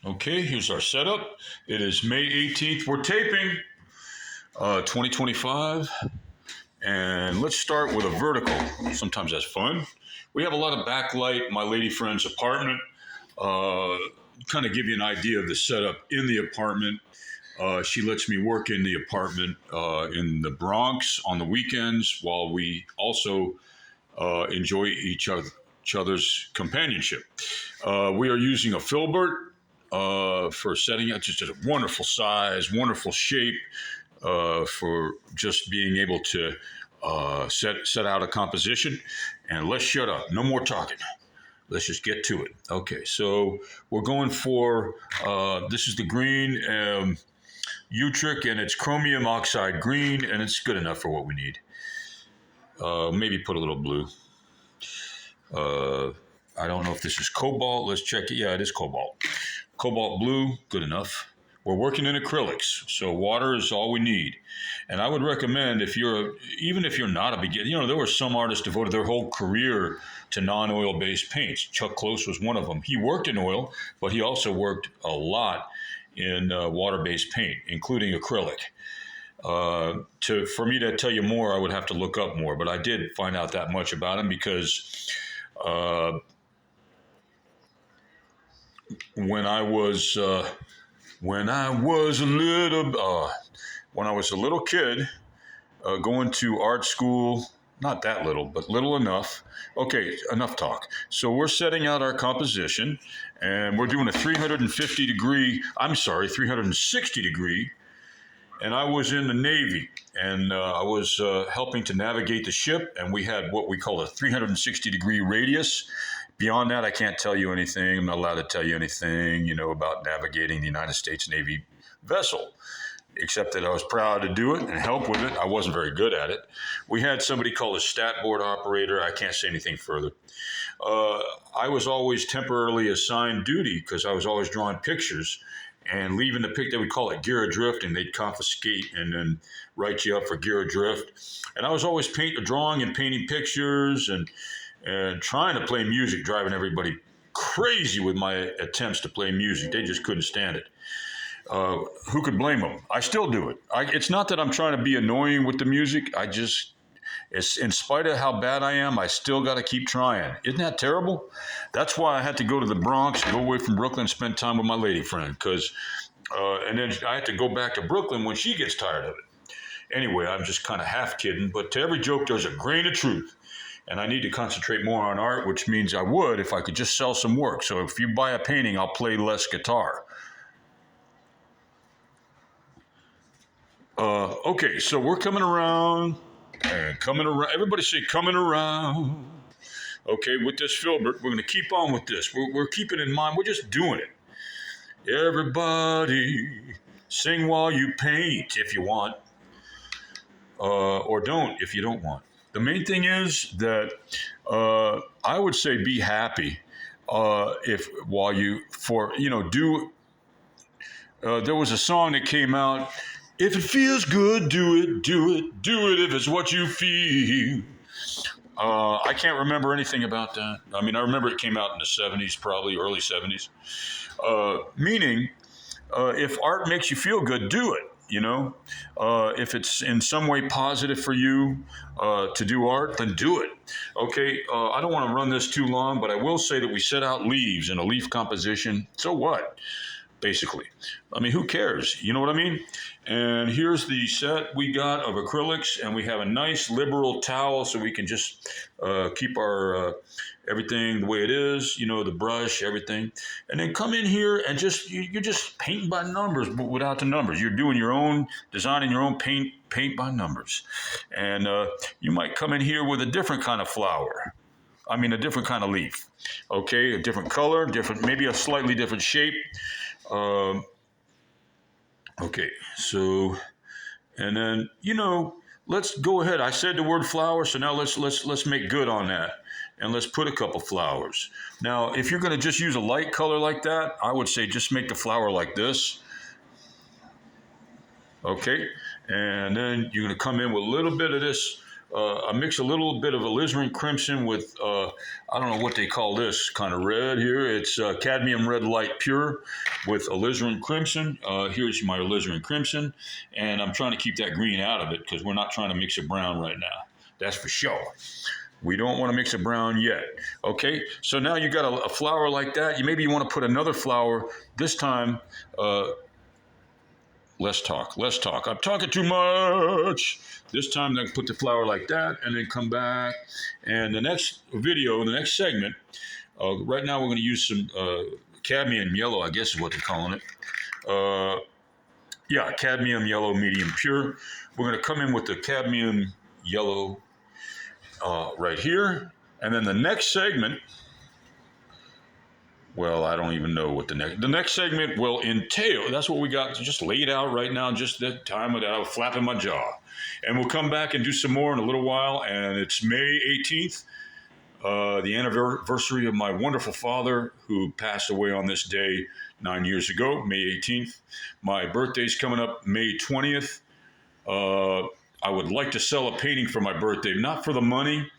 Okay, here's our setup. It is May 18th. We're taping 2025. And let's start with a vertical. Sometimes that's fun. We have a lot of backlight in my lady friend's apartment. Uh, Kind of give you an idea of the setup in the apartment. She lets me work in the apartment in the Bronx on the weekends while we also enjoy each other's companionship. We are using a filbert for setting it. Just a wonderful size, wonderful shape for just being able to set out a composition. And let's shut up. No more talking. Let's just get to it. Okay, so we're going for this is the green Utric, and it's chromium oxide green, and it's good enough for what we need. Maybe put a little blue. I don't know if this is cobalt. Let's check it. Yeah, it is cobalt. Cobalt blue, good enough. We're working in acrylics, so water is all we need. And I would recommend even if you're not a beginner, there were some artists devoted their whole career to non-oil based paints. Chuck Close was one of them. He worked in oil, but he also worked a lot in water-based paint, including acrylic. For me to tell you more, I would have to look up more, but I did find out that much about him because when I was a little kid, going to art school, not that little, but little enough. Okay, enough talk. So we're setting out our composition, and we're doing a 360 degree, and I was in the Navy, and I was helping to navigate the ship, and we had what we call a 360 degree radius. Beyond that, I can't tell you anything. I'm not allowed to tell you anything, about navigating the United States Navy vessel, except that I was proud to do it and help with it. I wasn't very good at it. We had somebody called a stat board operator. I can't say anything further. I was always temporarily assigned duty because I was always drawing pictures and leaving the pic. They would call it gear adrift, and they'd confiscate and then write you up for gear adrift. And I was always drawing and painting pictures and trying to play music, driving everybody crazy with my attempts to play music. They just couldn't stand it. Who could blame them? I still do it. It's not that I'm trying to be annoying with the music. It's in spite of how bad I am, I still got to keep trying. Isn't that terrible? That's why I had to go to the Bronx, go away from Brooklyn, spend time with my lady friend, and then I had to go back to Brooklyn when she gets tired of it. Anyway, I'm just kind of half kidding, but to every joke, there's a grain of truth. And I need to concentrate more on art, which means I would if I could just sell some work. So if you buy a painting, I'll play less guitar. Okay, so we're coming around. Everybody say coming around. Okay, with this filbert, we're going to keep on with this. We're keeping in mind, we're just doing it. Everybody, sing while you paint if you want, or don't if you don't want. The main thing is that I would say be happy do. There was a song that came out. If it feels good, do it, do it, do it if it's what you feel. I can't remember anything about that. I mean, I remember it came out in the 70s, probably early 70s. Meaning, if art makes you feel good, do it. If it's in some way positive for you to do art, then do it. Okay, I don't want to run this too long, but I will say that we set out leaves in a leaf composition. So what? Basically. I mean, who cares? You know what I mean? And here's the set we got of acrylics, and we have a nice liberal towel so we can just keep our everything the way it is, the brush, everything. And then come in here and you're just painting by numbers, but without the numbers. You're doing designing your own paint by numbers. And you might come in here with a different kind of flower. I mean, a different kind of leaf. Okay, a different color, maybe a slightly different shape. Okay, so, and then, let's go ahead. I said the word flower, so now let's make good on that. And let's put a couple flowers. Now, if you're going to just use a light color like that, I would say just make the flower like this. Okay, and then you're going to come in with a little bit of this I mix a little bit of alizarin crimson with, I don't know what they call this kind of red here. It's cadmium red light pure with alizarin crimson. Here's my alizarin crimson. And I'm trying to keep that green out of it because we're not trying to mix a brown right now. That's for sure. We don't want to mix a brown yet. Okay, so now you got a flower like that. Maybe you want to put another flower. This time, less talk. I'm talking too much. This time I put the flower like that and then come back. And the next video, the next segment, right now we're going to use some cadmium yellow, I guess is what they're calling it. Yeah, cadmium yellow medium pure. We're going to come in with the cadmium yellow right here. And then the next segment, well, I don't even know what the next segment will entail. That's what we got just laid out right now, just the time that I was flapping my jaw. And we'll come back and do some more in a little while. And it's May 18th, the anniversary of my wonderful father who passed away on this day 9 years ago, May 18th. My birthday's coming up May 20th. I would like to sell a painting for my birthday, not for the money,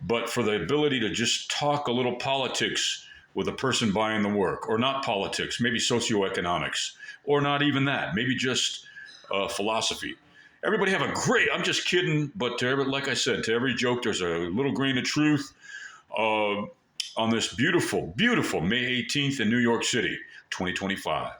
but for the ability to just talk a little politics with a person buying the work, or not politics, maybe socioeconomics, or not even that, maybe just philosophy. Everybody have a great, I'm just kidding, but like I said, to every joke, there's a little grain of truth on this beautiful, beautiful May 18th in New York City, 2025.